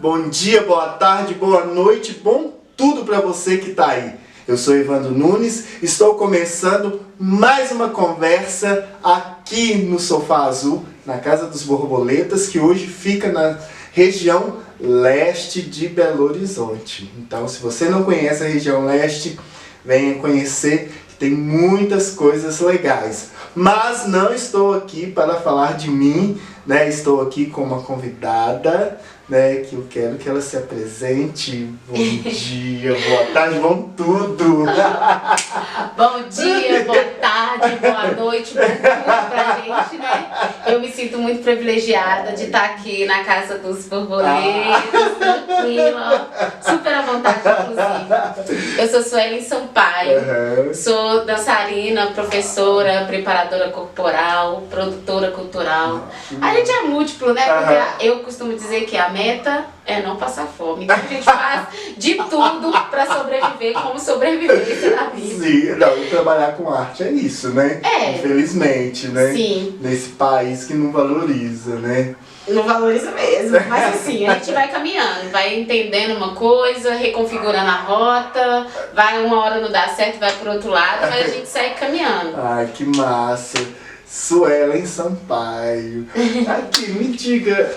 bom dia, boa tarde, boa noite, bom tudo para você que tá aí. Eu sou Evandro Nunes, estou começando mais uma conversa aqui no Sofá Azul, na Casa dos Borboletas, que hoje fica na região leste de Belo Horizonte. Então, se você não conhece a região leste, venha conhecer, que tem muitas coisas legais. Mas não estou aqui para falar de mim, né? Estou aqui com uma convidada, né? Que eu quero que ela se apresente. Bom dia, boa tarde, bom tudo! Bom dia, boa tarde, boa noite, bom tudo pra gente, né? Eu me sinto muito privilegiada de estar aqui na Casa dos Borboletas, tranquila, super à vontade, inclusive. Eu sou Suelen Sampaio, sou dançarina, professora, preparadora corporal, produtora cultural. A gente é múltiplo, né? Porque eu costumo dizer que a meta é não passar fome. Então a gente faz de tudo pra sobreviver como sobrevivência na vida. Sim, não, e trabalhar com arte é isso, né? É. Infelizmente, né? Sim. Nesse país que não valoriza, né? Não valoriza mesmo, mas assim, a gente vai caminhando, vai entendendo uma coisa, reconfigurando a rota, vai uma hora não dá certo, vai pro outro lado, mas a gente segue caminhando. Ai, que massa! Suelen Sampaio. Aqui, me diga,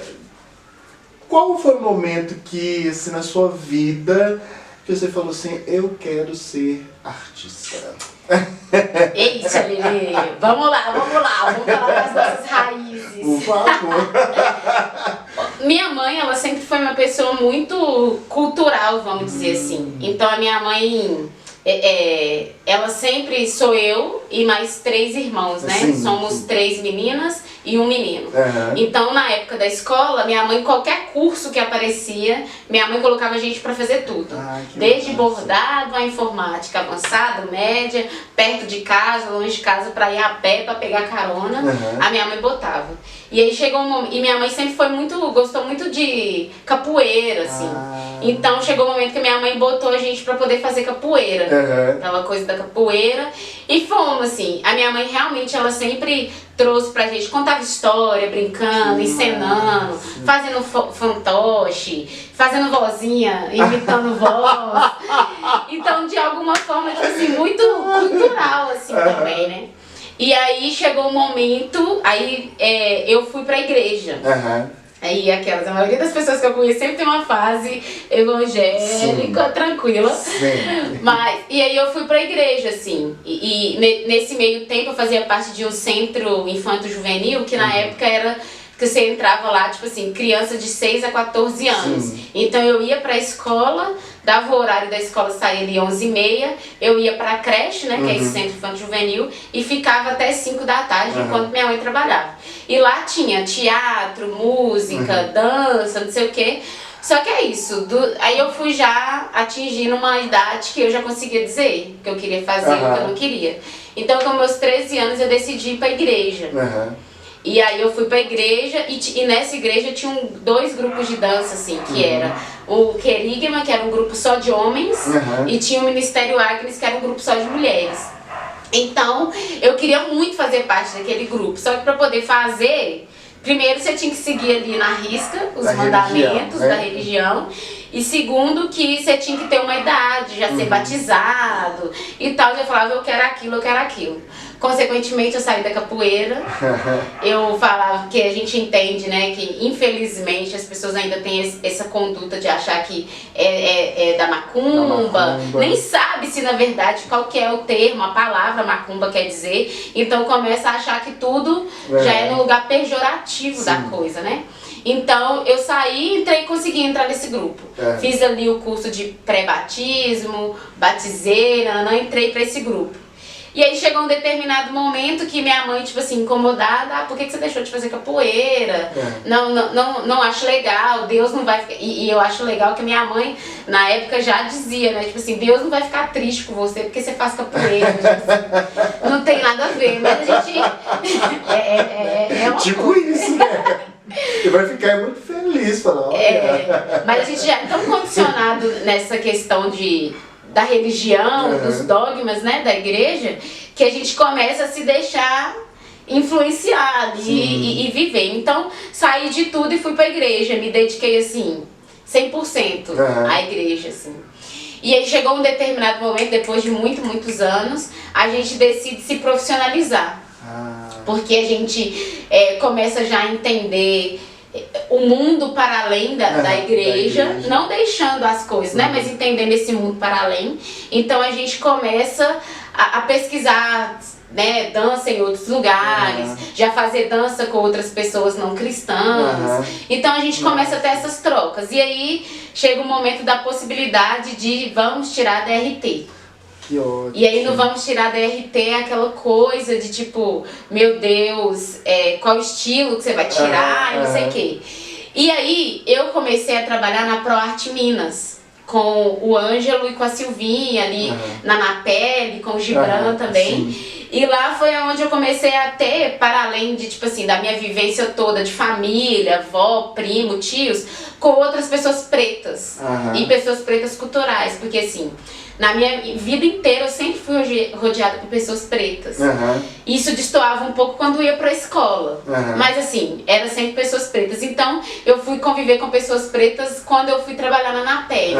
qual foi o momento que, assim, na sua vida, que você falou assim, eu quero ser artista? Eita, Lili, vamos lá, vamos falar das nossas raízes. Por favor. Minha mãe, ela sempre foi uma pessoa muito cultural, vamos dizer assim. Então a minha mãe, ela sempre sou eu e mais 3 irmãos, né? Sim, Somos sim. 3 meninas e um menino. Então na época da escola, minha mãe, qualquer curso que aparecia, minha mãe colocava a gente pra fazer tudo. Desde bordado a informática avançada, média, perto de casa, longe de casa, pra ir a pé, pra pegar carona, a minha mãe botava. E aí chegou um momento, e minha mãe sempre gostou muito de capoeira, assim. Então chegou um momento que minha mãe botou a gente pra poder fazer capoeira. Aquela coisa da capoeira. E fomos, assim. A minha mãe realmente, ela sempre trouxe pra gente, contava história, brincando, encenando, fazendo fantoche, fazendo vozinha, imitando voz. Então, de alguma forma, tipo assim, muito cultural, assim, também, né? E aí chegou um momento, aí eu fui pra igreja. Aí a maioria das pessoas que eu conheço sempre tem uma fase evangélica, tranquila. E aí eu fui pra igreja, assim. E nesse meio tempo eu fazia parte de um centro infanto-juvenil, que na época era que você entrava lá, tipo assim, criança de 6 a 14 anos. Então eu ia pra escola, dava o horário da escola, saía ali 11h30, eu ia pra creche, né, que é esse centro infanto-juvenil, e ficava até 5 da tarde, enquanto minha mãe trabalhava. E lá tinha teatro, música, dança, não sei o quê. Só que é isso, aí eu fui já atingindo uma idade que eu já conseguia dizer o que eu queria fazer, o que eu não queria. Então com meus 13 anos eu decidi ir pra igreja. E aí eu fui pra igreja e nessa igreja tinham 2 grupos de dança, assim, que era o Querigma, que era um grupo só de homens, e tinha o Ministério Agnes, que era um grupo só de mulheres. Então, eu queria muito fazer parte daquele grupo, só que pra poder fazer, primeiro você tinha que seguir ali na risca os mandamentos da religião, e segundo que você tinha que ter uma idade, já ser batizado e tal. Eu falava, eu quero aquilo. Consequentemente, eu saí da capoeira. Eu falava que a gente entende, né, que infelizmente as pessoas ainda têm essa conduta de achar que é da macumba. Nem sabe se na verdade qual que é o termo, a palavra macumba quer dizer. Então começa a achar que tudo já é no lugar pejorativo da coisa, né? Então eu saí e consegui entrar nesse grupo. Fiz ali o curso de pré-batismo, batizei, entrei pra esse grupo. E aí chegou um determinado momento que minha mãe, tipo assim, incomodada, por que você deixou de fazer capoeira? Não acho legal, Deus não vai ficar... E eu acho legal que minha mãe, na época, já dizia, né, tipo assim, Deus não vai ficar triste com você porque você faz capoeira, tipo assim, não tem nada a ver, mas a gente... é uma tipo coisa. Isso, né? Você vai ficar muito feliz, falando. Mas a gente já é tão condicionado nessa questão da religião, dos dogmas, né, da igreja, que a gente começa a se deixar influenciar e viver. Então, saí de tudo e fui pra igreja, me dediquei assim, 100% a igreja, assim. E aí chegou um determinado momento, depois de muitos anos, a gente decide se profissionalizar. Porque a gente começa já a entender o mundo para além da igreja, não deixando as coisas, né? Mas entendendo esse mundo para além. Então a gente começa a pesquisar, né, dança em outros lugares, já fazer dança com outras pessoas não cristãs. Então a gente começa a ter essas trocas. E aí chega o momento da possibilidade de vamos tirar a DRT. E aí no vamos tirar da DRT é aquela coisa de tipo, meu Deus, qual estilo que você vai tirar e não sei o quê. E aí eu comecei a trabalhar na ProArte Minas, com o Ângelo e com a Silvinha ali na Napele, com o Gibran também. Sim. E lá foi onde eu comecei a ter, para além de, tipo assim, da minha vivência toda de família, avó, primo, tios, com outras pessoas pretas. E pessoas pretas culturais, porque assim, na minha vida inteira eu sempre fui rodeada por pessoas pretas. Isso destoava um pouco quando ia pra escola. Mas assim, era sempre pessoas pretas. Então eu fui conviver com pessoas pretas quando eu fui trabalhar na Napele.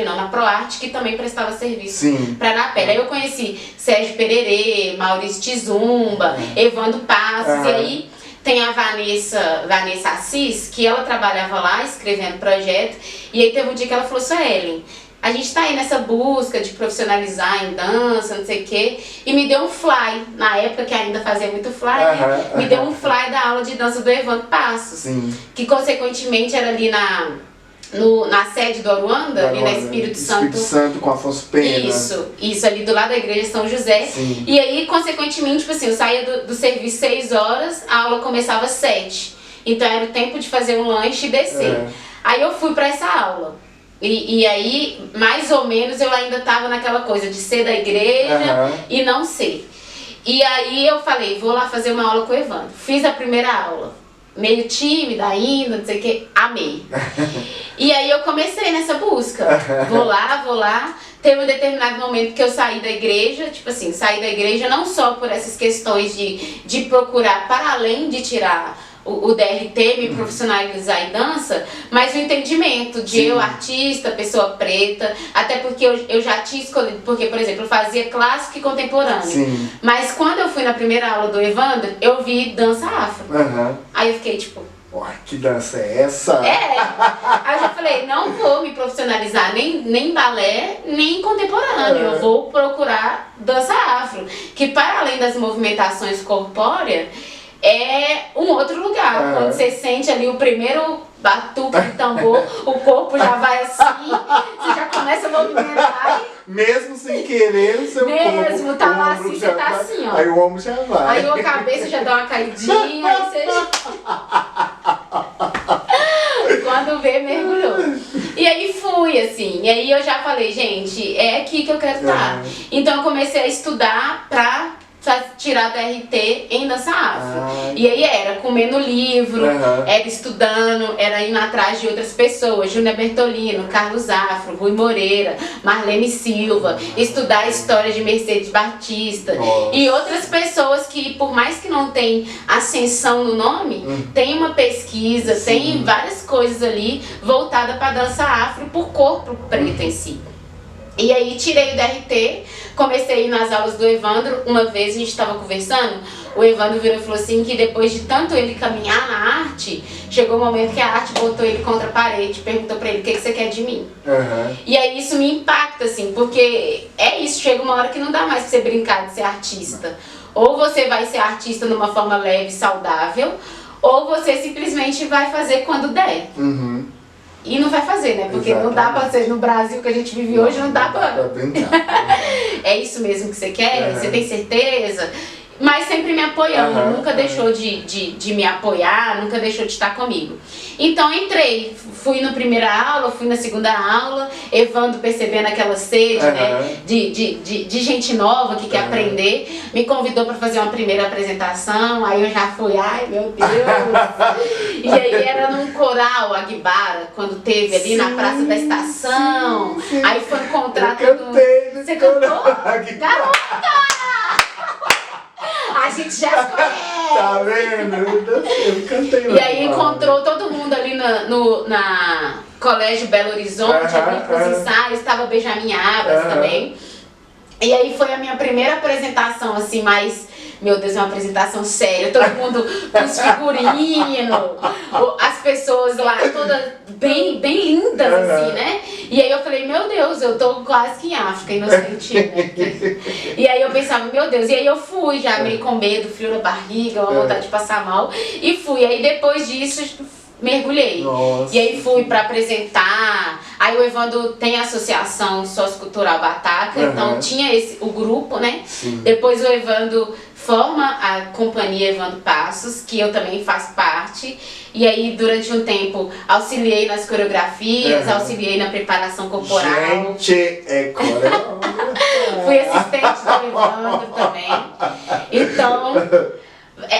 Na ProArte, que também prestava serviço pra Napele. Aí eu conheci Sérgio Pererê, Maurício Tizumba, Evandro Passos, e aí tem a Vanessa Assis, que ela trabalhava lá escrevendo projeto, e aí teve um dia que ela falou assim, Ellen, a gente tá aí nessa busca de profissionalizar em dança, não sei o quê, e me deu um fly, na época que ainda fazia muito fly, né? Me deu um fly da aula de dança do Evandro Passos, que consequentemente era ali na sede do Aruanda, ali na Espírito Santo com Afonso Pena. Isso ali do lado da igreja São José. E aí, consequentemente, tipo assim, eu saía do serviço 6 horas, a aula começava às 7. Então era o tempo de fazer um lanche e descer. Aí eu fui pra essa aula. E aí, mais ou menos, eu ainda tava naquela coisa de ser da igreja e não ser. E aí eu falei, vou lá fazer uma aula com o Evandro. Fiz a primeira aula. Meio tímida ainda, não sei o que, amei. E aí eu comecei nessa busca. Vou lá. Teve um determinado momento que eu saí da igreja, tipo assim, saí da igreja não só por essas questões de procurar, para além de tirar o DRT, me profissionalizar em dança, mas o entendimento de eu, artista, pessoa preta, até porque eu já tinha escolhido, porque, por exemplo, eu fazia clássico e contemporâneo. Mas quando eu fui na primeira aula do Evandro, eu vi dança afro. Aí eu fiquei tipo, uai, que dança é essa? Aí eu já falei, não vou me profissionalizar nem balé, nem contemporâneo. Eu vou procurar dança afro, que para além das movimentações corpóreas, é um outro lugar. Quando você sente ali o primeiro batuque de tambor, o corpo já vai assim, você já começa a movimentar. Mesmo sem querer, o seu corpo. Mesmo, tá lá assim, você tá assim, ó. Aí o ombro já vai. Aí a cabeça já dá uma caidinha, aí você... Quando vê, mergulhou. E aí fui, assim. E aí eu já falei, gente, é aqui que eu quero estar. Então eu comecei a estudar pra tirar DRT em dança afro. E aí era comendo livro, era estudando, era indo atrás de outras pessoas, Júnior Bertolino, Carlos Afro, Rui Moreira, Marlene Silva, estudar a história de Mercedes Batista e outras pessoas que, por mais que não tenham ascensão no nome, tem uma pesquisa, tem várias coisas ali voltadas para dança afro por corpo preto em si. E aí tirei o DRT, comecei a ir nas aulas do Evandro. Uma vez a gente estava conversando, o Evandro virou e falou assim que depois de tanto ele caminhar na arte, chegou um momento que a arte botou ele contra a parede, perguntou pra ele, o que você quer de mim? E aí isso me impacta, assim, porque é isso, chega uma hora que não dá mais pra você brincar de ser artista. Ou você vai ser artista numa forma leve, saudável, ou você simplesmente vai fazer quando der. E não vai fazer, né? Porque não dá pra ser no Brasil que a gente vive hoje, não dá pra brincar. É isso mesmo que você quer? Você tem certeza? Mas sempre me apoiando, nunca deixou de me apoiar, nunca deixou de estar comigo. Então entrei, fui na primeira aula, fui na segunda aula, Evandro percebendo aquela sede, né, de gente nova que quer aprender, me convidou para fazer uma primeira apresentação, aí eu já fui, ai meu Deus. E aí era num coral Aguibara, quando teve ali na Praça da Estação, aí foi encontrar todo mundo. Você cantou? Garota! A gente já se conhece! Tá vendo? Eu cantei lá. E aí encontrou todo mundo ali na Colégio Belo Horizonte, ali pros ensaios, tava Benjamin Abas também. E aí foi a minha primeira apresentação, assim, mais... Meu Deus, é uma apresentação séria, todo mundo com os figurinos, as pessoas lá todas bem lindas, assim, né? E aí eu falei, meu Deus, eu tô quase que em África, inocentinha, né? E aí eu pensava, meu Deus, e aí eu fui já meio com medo, frio na barriga, uma vontade de passar mal, e fui. Aí depois disso... mergulhei. Nossa. E aí fui pra apresentar. Aí o Evandro tem a Associação Sociocultural Bataca, então tinha o grupo, né? Sim. Depois o Evandro forma a companhia Evandro Passos, que eu também faço parte. E aí durante um tempo auxiliei nas coreografias, auxiliei na preparação corporal. Gente, é coreógrafa. Fui assistente do Evandro também. Então...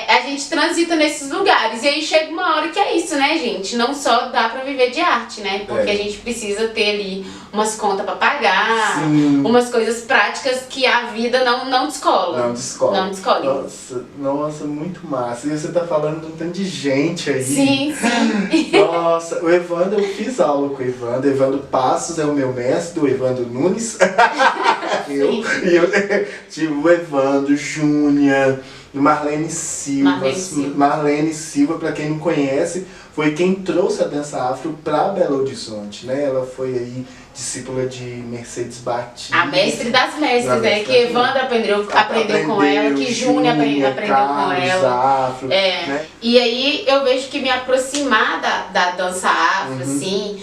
a gente transita nesses lugares. E aí chega uma hora que é isso, né, gente? Não só dá pra viver de arte, né? Porque a gente precisa ter ali umas contas pra pagar, umas coisas práticas que a vida não descola. Não descola. Não descola. Nossa, muito massa. E você tá falando de um tanto de gente aí. Sim. Nossa, o Evandro, eu fiz aula com o Evandro. Evandro Passos é o meu mestre, o Evandro Nunes. eu tive o Evandro, Júnior, Marlene Silva, para quem não conhece, foi quem trouxe a dança afro para Belo Horizonte, né? Ela foi aí discípula de Mercedes Batista. A mestre das mestres, né? Que Evandro aprendeu com ela, que Júnior aprendeu com ela. Afro, né? E aí eu vejo que me aproximar da dança afro, assim,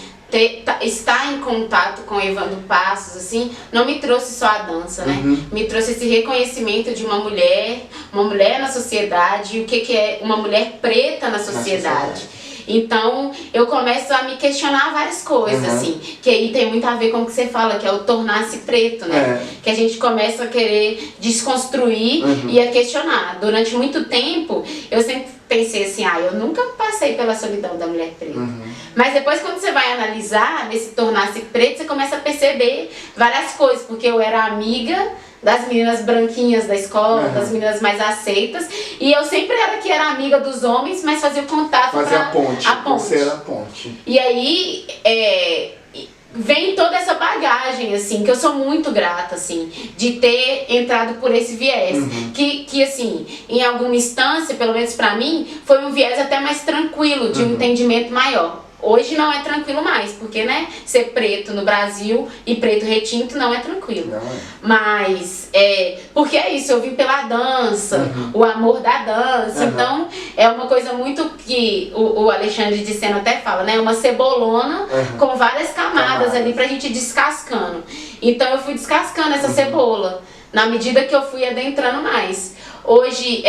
estar em contato com Evandro Passos, assim, não me trouxe só a dança, né? Me trouxe esse reconhecimento de uma mulher na sociedade, e o que é uma mulher preta na sociedade. Então, eu começo a me questionar várias coisas, assim, que aí tem muito a ver com o que você fala, que é o tornar-se preto, né? Que a gente começa a querer desconstruir e a questionar. Durante muito tempo, eu sempre pensei assim, eu nunca passei pela solidão da mulher preta. Mas depois, quando você vai analisar, nesse tornar-se preto, você começa a perceber várias coisas, porque eu era amiga das meninas branquinhas da escola, das meninas mais aceitas, e eu sempre era amiga dos homens, mas fazia o contato. Fazia a ponte. Você era a ponte. E aí, vem toda essa bagagem, assim, que eu sou muito grata, assim, de ter entrado por esse viés. Que assim, em alguma instância, pelo menos pra mim, foi um viés até mais tranquilo, de um entendimento maior. Hoje não é tranquilo mais, porque, né, ser preto no Brasil e preto retinto não é tranquilo. Não é. Mas, porque é isso, eu vim pela dança, o amor da dança, então é uma coisa muito que o Alexandre de Sena até fala, né, uma cebolona com várias camadas ali pra gente ir descascando. Então eu fui descascando essa cebola, na medida que eu fui adentrando mais. Hoje,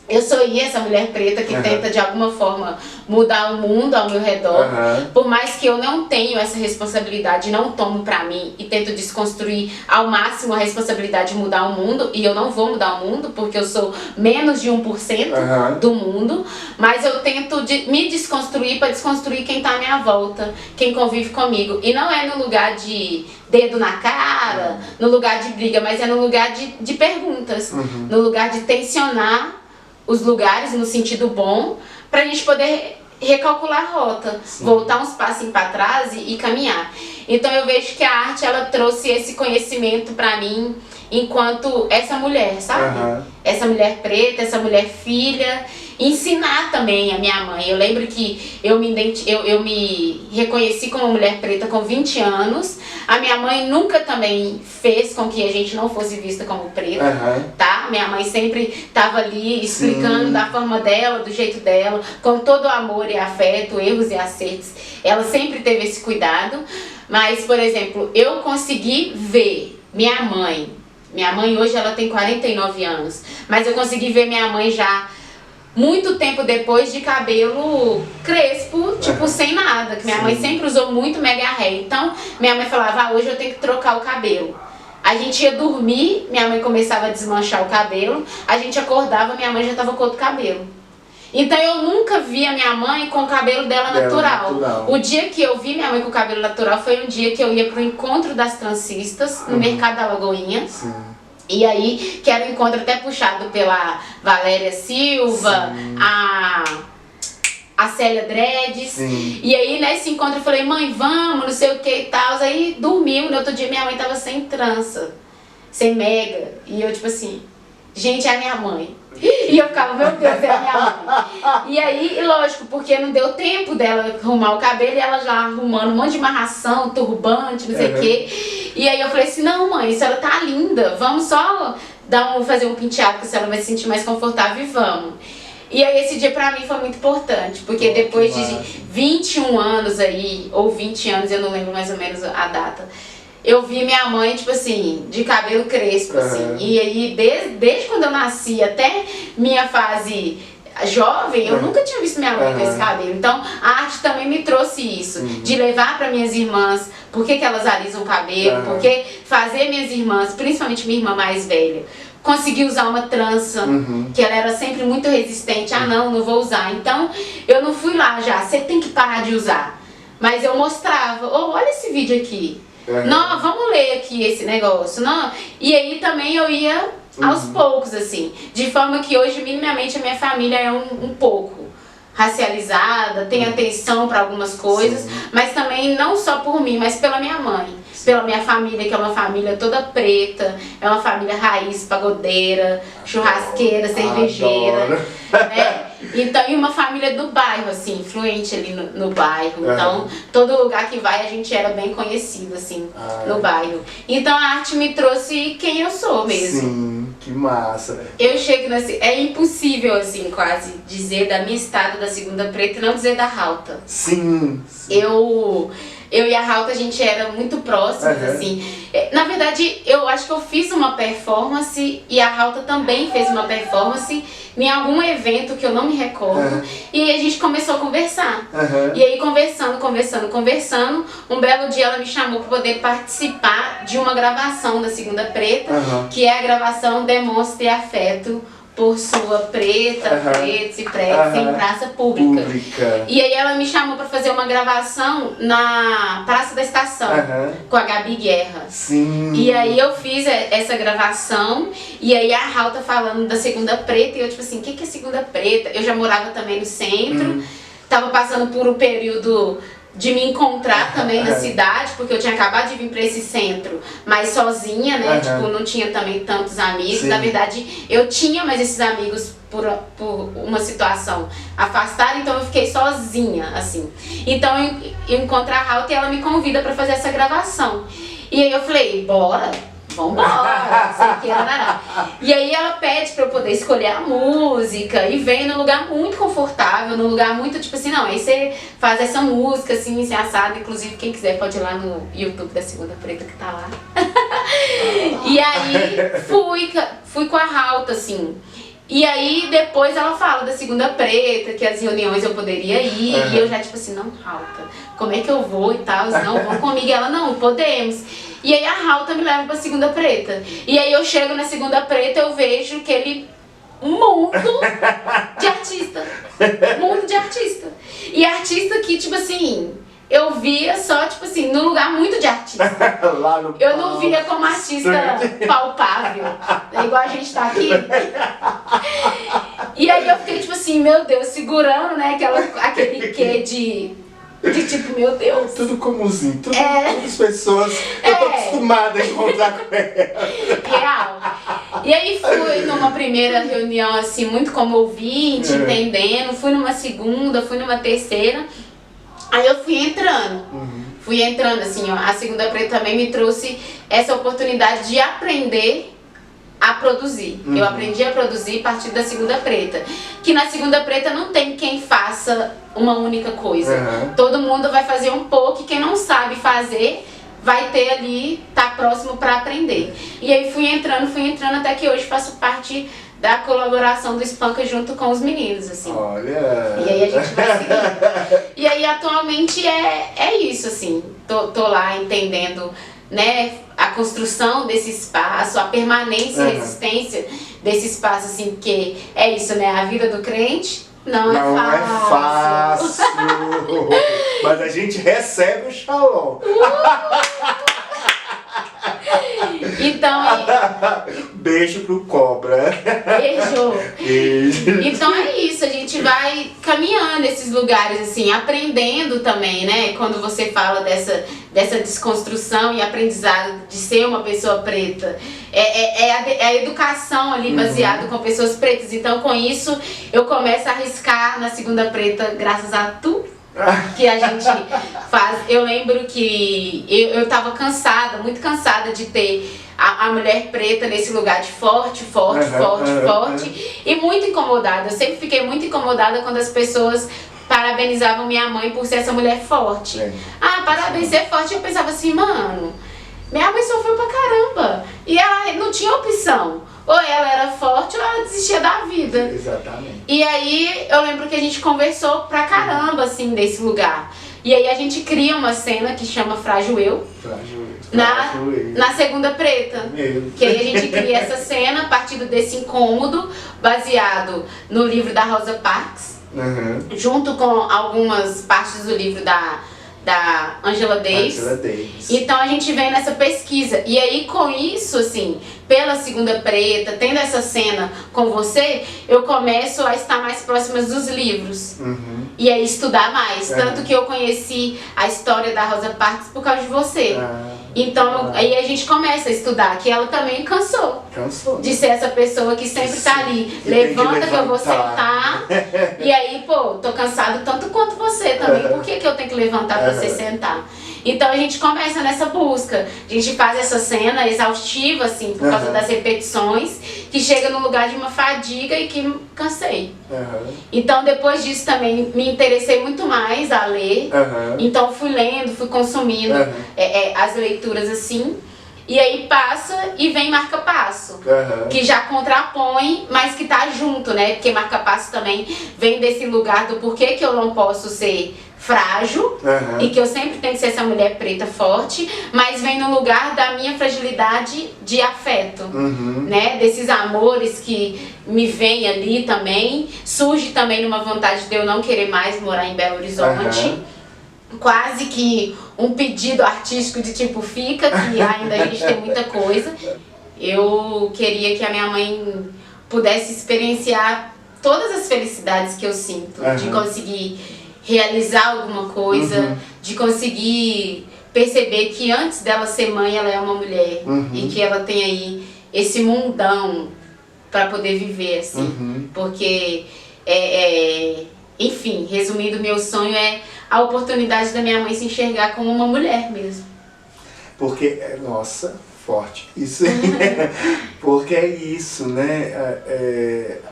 eu sou essa mulher preta que tenta de alguma forma mudar o mundo ao meu redor. Por mais que eu não tenho essa responsabilidade, não tomo pra mim e tento desconstruir ao máximo a responsabilidade de mudar o mundo. E eu não vou mudar o mundo porque eu sou menos de 1% do mundo. Mas eu tento me desconstruir pra desconstruir quem tá à minha volta, quem convive comigo. E não é no lugar de dedo na cara, no lugar de briga, mas é no lugar de perguntas, no lugar de tensionar os lugares no sentido bom, pra gente poder recalcular a rota, voltar uns passinhos pra trás e caminhar. Então eu vejo que a arte, ela trouxe esse conhecimento pra mim enquanto essa mulher, sabe? Essa mulher preta, essa mulher filha, ensinar também a minha mãe. Eu lembro que eu me reconheci como mulher preta com 20 anos. A minha mãe nunca também fez com que a gente não fosse vista como preta, tá? Minha mãe sempre estava ali explicando da forma dela, do jeito dela, com todo o amor e afeto, erros e acertos. Ela sempre teve esse cuidado. Mas, por exemplo, eu consegui ver minha mãe hoje ela tem 49 anos, mas eu consegui ver minha mãe já muito tempo depois de cabelo crespo, tipo sem nada, que minha mãe sempre usou muito mega hair. Então minha mãe falava, hoje eu tenho que trocar o cabelo. A gente ia dormir, minha mãe começava a desmanchar o cabelo, a gente acordava, minha mãe já tava com outro cabelo. Então eu nunca vi a minha mãe com o cabelo dela natural. O dia que eu vi minha mãe com o cabelo natural foi um dia que eu ia pro encontro das transistas no Mercado da Lagoinha. E aí, que era um encontro até puxado pela Valéria Silva, a Célia Dredes. Sim. E aí, nesse encontro, eu falei, mãe, vamos, não sei o que e tal. Aí, dormiu. No outro dia, minha mãe tava sem trança, sem mega. E eu, tipo assim, gente, é a minha mãe. E eu ficava, meu Deus, é a minha mãe. E aí, lógico, porque não deu tempo dela arrumar o cabelo e ela já arrumando um monte de amarração, turbante, não sei o quê. E aí eu falei assim, não, mãe, a senhora tá linda, vamos só fazer um penteado que a senhora vai se sentir mais confortável e vamos. E aí esse dia pra mim foi muito importante, porque depois de 21 anos aí, ou 20 anos, eu não lembro mais ou menos a data, eu vi minha mãe, tipo assim, de cabelo crespo, assim. E aí, desde quando eu nasci até minha fase jovem, eu nunca tinha visto minha mãe com esse cabelo. Então, a arte também me trouxe isso, de levar para minhas irmãs por que elas alisam o cabelo, porque fazer minhas irmãs, principalmente minha irmã mais velha, conseguir usar uma trança, que ela era sempre muito resistente, não vou usar. Então, eu não fui lá já, você tem que parar de usar. Mas eu mostrava, olha esse vídeo aqui. Não, vamos ler aqui esse negócio. Não. E aí também eu ia aos poucos, assim. De forma que hoje, minimamente, a minha família é um pouco racializada, tem atenção para algumas coisas, mas também não só por mim, mas pela minha mãe. Pela minha família, que é uma família toda preta, é uma família raiz, pagodeira, churrasqueira, cervejeira, né? Então, e uma família do bairro, assim, influente ali no bairro. Então, todo lugar que vai a gente era bem conhecido, assim, no bairro. Então, a arte me trouxe quem eu sou mesmo. Sim, que massa. Eu chego nesse... É impossível, assim, quase, dizer da minha estado da Segunda Preta e não dizer da Rauta. Sim. Eu e a Rauta, a gente era muito próximos, assim. Na verdade, eu acho que eu fiz uma performance e a Rauta também fez uma performance em algum evento que eu não me recordo. E aí a gente começou a conversar. E aí, conversando, um belo dia ela me chamou para poder participar de uma gravação da Segunda Preta, que é a gravação Demonstre Afeto por sua preta, pretos e pretas em praça pública. E aí ela me chamou pra fazer uma gravação na Praça da Estação, com a Gabi Guerra. Sim. E aí eu fiz essa gravação, e aí a Rauta falando da Segunda Preta, e eu tipo assim, o que é Segunda Preta? Eu já morava também no centro, tava passando por um período de me encontrar também na cidade, porque eu tinha acabado de vir pra esse centro, mas sozinha, né, tipo, não tinha também tantos amigos. Na verdade, eu tinha, mas esses amigos, por uma situação, afastaram, então eu fiquei sozinha, assim. Então eu encontro a Rauta e ela me convida pra fazer essa gravação. E aí eu falei, bora! Vambora, sei que era. E aí ela pede pra eu poder escolher a música e vem num lugar muito confortável, num lugar muito tipo assim, não, aí você faz essa música assim, se assado, inclusive quem quiser pode ir lá no YouTube da Segunda Preta que tá lá. E aí fui com a Rauta, assim. E aí depois ela fala da Segunda Preta, que as reuniões eu poderia ir, e eu já tipo assim, não, Rauta, como é que eu vou e tal? Não, vão comigo. E ela, não, podemos. E aí a Rauta me leva pra Segunda Preta. E aí eu chego na Segunda Preta, eu vejo aquele mundo de artista. Mundo de artista. E artista que, tipo assim, eu via só, tipo assim, num lugar muito de artista. Eu não via como artista palpável, igual a gente tá aqui. E aí eu fiquei, tipo assim, meu Deus, segurando, né, aquele quê de tipo, meu Deus. Tudo comumzinho, todas as pessoas, eu tô acostumada a encontrar com ela. Real. E aí fui numa primeira reunião, assim, muito como ouvinte, entendendo. Fui numa segunda, fui numa terceira. Aí eu fui entrando. Fui entrando, assim, ó. A Segunda Preta também me trouxe essa oportunidade de aprender a produzir. Eu aprendi a produzir a partir da Segunda Preta. Que na Segunda Preta não tem quem faça uma única coisa. Todo mundo vai fazer um pouco e quem não sabe fazer vai ter ali, tá próximo para aprender. E aí fui entrando até que hoje faço parte da colaboração do Espanca junto com os meninos, assim. Olha! E aí a gente vai seguindo. E aí atualmente é isso, assim. Tô lá entendendo, né, a construção desse espaço, a permanência e resistência desse espaço, assim, porque é isso, né, a vida do crente não é fácil. Mas a gente recebe o shalom. Então, beijo pro cobra. Beijo. Então é isso, a gente vai caminhando nesses lugares, assim, aprendendo também, né? Quando você fala dessa desconstrução e aprendizado de ser uma pessoa preta. É a educação ali baseada com pessoas pretas. Então, com isso, eu começo a arriscar na Segunda Preta, graças a tu, que a gente faz. Eu lembro que eu tava cansada, muito cansada de ter a mulher preta nesse lugar de forte, e muito incomodada. Eu sempre fiquei muito incomodada quando as pessoas parabenizavam minha mãe por ser essa mulher forte. Ah, parabéns, ser forte. Eu pensava assim, mano, minha mãe sofreu pra caramba e ela não tinha opção. Ou ela era forte ou ela desistia da vida. Exatamente. E aí eu lembro que a gente conversou pra caramba, assim, desse lugar. E aí a gente cria uma cena que chama Frágil Eu. Na Segunda Preta. Que aí a gente cria essa cena a partir desse incômodo, baseado no livro da Rosa Parks. Junto com algumas partes do livro da Angela Davis. Então a gente vem nessa pesquisa. E aí com isso, assim, pela Segunda Preta, tendo essa cena com você, eu começo a estar mais próxima dos livros. E aí estudar mais. Tanto que eu conheci a história da Rosa Parks por causa de você. Então aí a gente começa a estudar, que ela também cansou de ser essa pessoa que sempre tá ali. Levanta que eu vou sentar. E aí, pô, tô cansado tanto quanto você também. Por que eu tenho que levantar pra você sentar? Então a gente começa nessa busca. A gente faz essa cena exaustiva, assim, por causa das repetições, que chega no lugar de uma fadiga e que cansei. Então depois disso também me interessei muito mais a ler. Então fui lendo, fui consumindo as leituras assim. E aí passa e vem Marca-Passo, que já contrapõe, mas que tá junto, né? Porque Marca-Passo também vem desse lugar do porquê que eu não posso ser frágil e que eu sempre tenho que ser essa mulher preta forte, mas vem no lugar da minha fragilidade de afeto, né? Desses amores que me vêm ali também. Surge também numa vontade de eu não querer mais morar em Belo Horizonte. Quase que um pedido artístico de tipo, fica, que ainda a gente tem muita coisa. Eu queria que a minha mãe pudesse experienciar todas as felicidades que eu sinto, de conseguir realizar alguma coisa, de conseguir perceber que antes dela ser mãe, ela é uma mulher e que ela tem aí esse mundão para poder viver, assim, porque enfim, resumindo, meu sonho é a oportunidade da minha mãe se enxergar como uma mulher mesmo. Porque, nossa, forte isso aí. Porque é isso, né?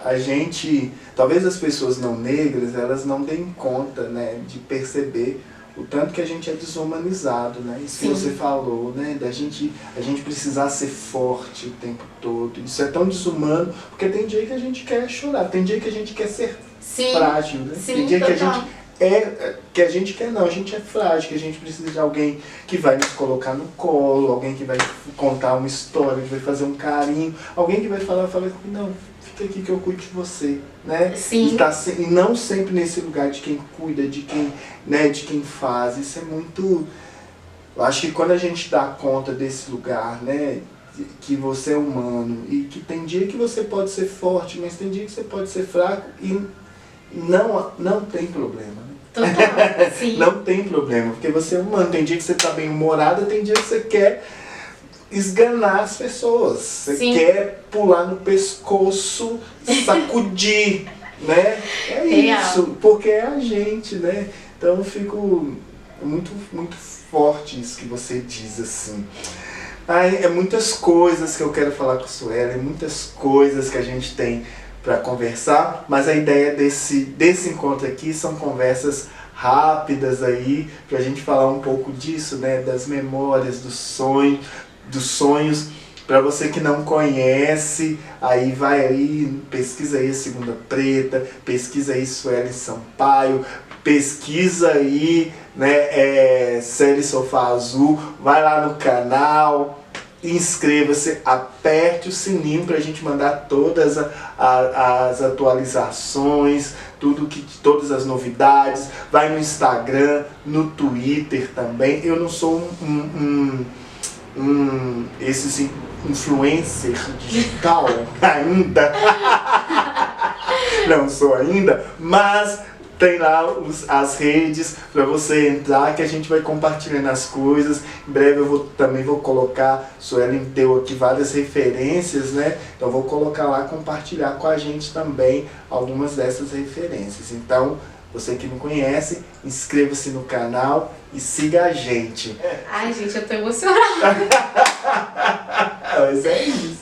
A gente, talvez as pessoas não negras, elas não deem conta, né, de perceber o tanto que a gente é desumanizado, né? Isso que você falou, né? A gente precisar ser forte o tempo todo. Isso é tão desumano, porque tem dia que a gente quer chorar, tem dia que a gente quer ser frágil, né? Tem dia que a gente a gente é frágil, que a gente precisa de alguém que vai nos colocar no colo, alguém que vai contar uma história, que vai fazer um carinho, alguém que vai falar, não, fica aqui que eu cuido de você, né? E não sempre nesse lugar de quem cuida, de quem, né, de quem faz. Isso é muito... Eu acho que quando a gente dá conta desse lugar, né, que você é humano e que tem dia que você pode ser forte, mas tem dia que você pode ser fraco e não tem problema. Total, sim. Não tem problema, porque você é humano. Tem dia que você tá bem humorada, tem dia que você quer esganar as pessoas. Você quer pular no pescoço, sacudir, né? É isso, porque é a gente, né? Então eu fico muito, muito forte isso que você diz, assim. É muitas coisas que eu quero falar com a Sueli, muitas coisas que a gente tem para conversar, mas a ideia desse encontro aqui são conversas rápidas aí, pra gente falar um pouco disso, né, das memórias, dos sonhos. Para você que não conhece, aí vai aí, pesquisa aí Segunda Preta, pesquisa aí Sueli Sampaio, pesquisa aí, né, série Sofá Azul, vai lá no canal, inscreva-se, aperte o sininho para a gente mandar todas as atualizações, todas as novidades. Vai no Instagram, no Twitter também. Eu não sou esses influencer digital ainda. Não sou ainda, mas tem lá as redes para você entrar, que a gente vai compartilhando as coisas. Em breve eu também vou colocar, Suelen deu aqui várias referências, né? Então eu vou colocar lá, compartilhar com a gente também algumas dessas referências. Então, você que não conhece, inscreva-se no canal e siga a gente. Ai, gente, eu tô emocionada. Mas é isso.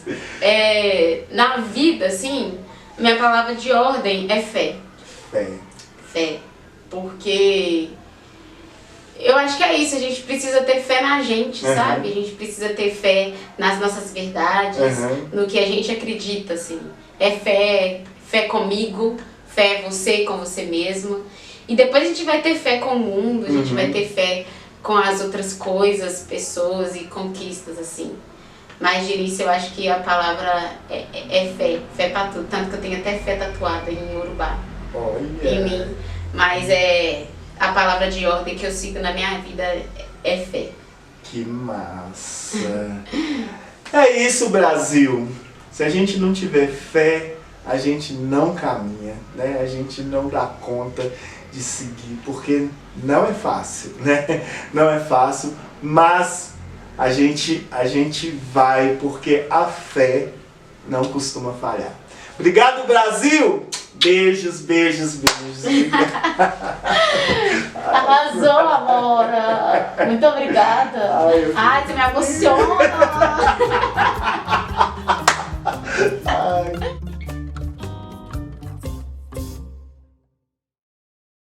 Na vida, assim, minha palavra de ordem é fé. Fé. Porque eu acho que é isso, a gente precisa ter fé na gente, sabe? A gente precisa ter fé nas nossas verdades, no que a gente acredita, assim. É fé comigo, fé você com você mesmo. E depois a gente vai ter fé com o mundo, a gente vai ter fé com as outras coisas, pessoas e conquistas, assim. Mas de início eu acho que a palavra é fé, fé pra tudo. Tanto que eu tenho até fé tatuada em Urubá. Em mim. Mas a palavra de ordem que eu sigo na minha vida é fé. Que massa! É isso, Brasil! Se a gente não tiver fé, a gente não caminha, né? A gente não dá conta de seguir, porque não é fácil, né? Não é fácil, mas a gente vai, porque a fé não costuma falhar. Obrigado, Brasil! Beijos, beijos, beijos. Arrasou, amora! Muito obrigada! Ai, você me emociona!